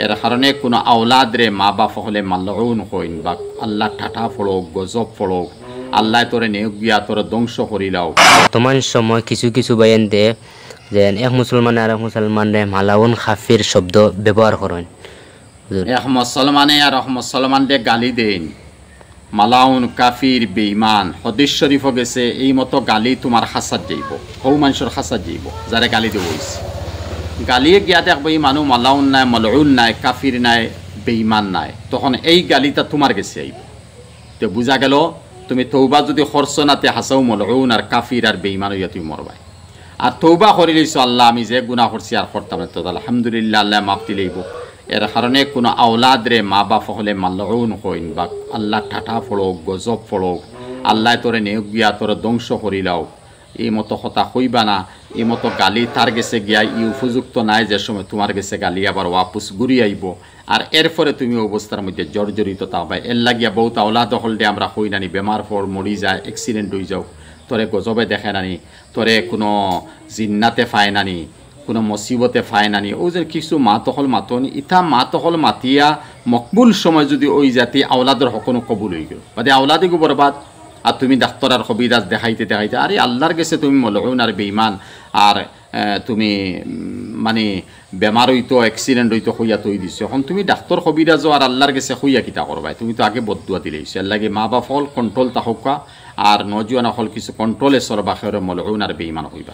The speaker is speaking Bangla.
এর কারণে কোনো আওলাদরে মা বাপ হলে মাল্লউন হইন বা আল্লাহ ঠাঠা ফড়ক গজব ফড়ক আল্লাহ তোরে নেক গিয়া তোরে ধ্বংস করিলাও। বর্তমান সময় কিছু কিছু বাইন দে যে এক মুসলমানে আর এক মুসলমানরে মালাউন খাফির শব্দ ব্যবহার করেন। এক মুসলমানে আর এক মুসলমানরে গালি দেন মালাউন কাফির বেঈমান। হদিস শরীফ গেছে এই মতো গালি তোমার খাসাত যাইব, হৌ মানুষের খাসাত যাইব যারে গালি দেব হইছে। গালিয়ে গিয়া দেখবো এই মানুষ মালাউন নাই, মলউন নাই, কাফির নাই, বেঈমান নাই, তখন এই গালিটা তোমার গেছে আইব। তো বুঝা গেল তুমি তৌবা যদি খরচ নাতে হাসাও মলউন আর কাফির আর বেঈমান হইয়া তুমি মরবাই। আর তৌবা করে লইছো আল্লাহ আমি যে গুনাহ করছি আর করতাম না, তো আলহামদুলিল্লাহ আল্লাহ মাফতি লইব। এর কারণে কোনো আওলাদরে মা বাপ হলে মাল্লউন হইন বা আল্লাহ ঠাঠা ফড়ক গজব ফড়ক আল্লাহ তোরে নেক গিয়া তোরে ধ্বংস করিলাও, এই মতো কথা কইবা না। এই মতো গালি তার গেছে গিয়া ই উপযুক্ত নাই যে সময় তোমার গেছে গালি আবার ওয়াপুস ঘুরি আইব। আর এরপরে তুমি অবস্থার মধ্যে জর্জরিত থাকবা। এর লাগিয়া বহুত আওলাদ হল দিয়ে আমরা হই নানি বেমার পর মরি যায়, অ্যাক্সিডেন্ট হয়ে যাও, তোরে গজবে দেখে নানি, তোরে কোনো জিন্নাতে পায় নানি, কোনো মুসিবতে পায় নানি। ও যে কিছু মাতহল মাতনি ইটা মাতহল মাতিয়া মকবুল সময় যদি ওই জাতি আওলাদের হকনো কবুল হয়ে গেল বাদে আওলাদে গো বরবাদ। আর তুমি ডাক্তার আর কবিরাজ দেখাইতে দেখাইতে আরে আল্লাহর গেছে তুমি মলউন আর বেঈমান আর তুমি মানে বেমার হইতো অ্যাক্সিডেন্ট হইতো হইয়া তৈ দিছো। এখন তুমি ডাক্তার কবিরাজ আর আল্লাহর গেছে হইয়া কিতা করবাই? তুমি তো আগে বদুয়া দিলেইছো। এর লাগে মা বাপ হল কন্ট্রোল তাহকা আর নজওয়ান হল কিছু কন্ট্রোলে সরবা খেয়ে মলউন আর বেঈমান হইবা।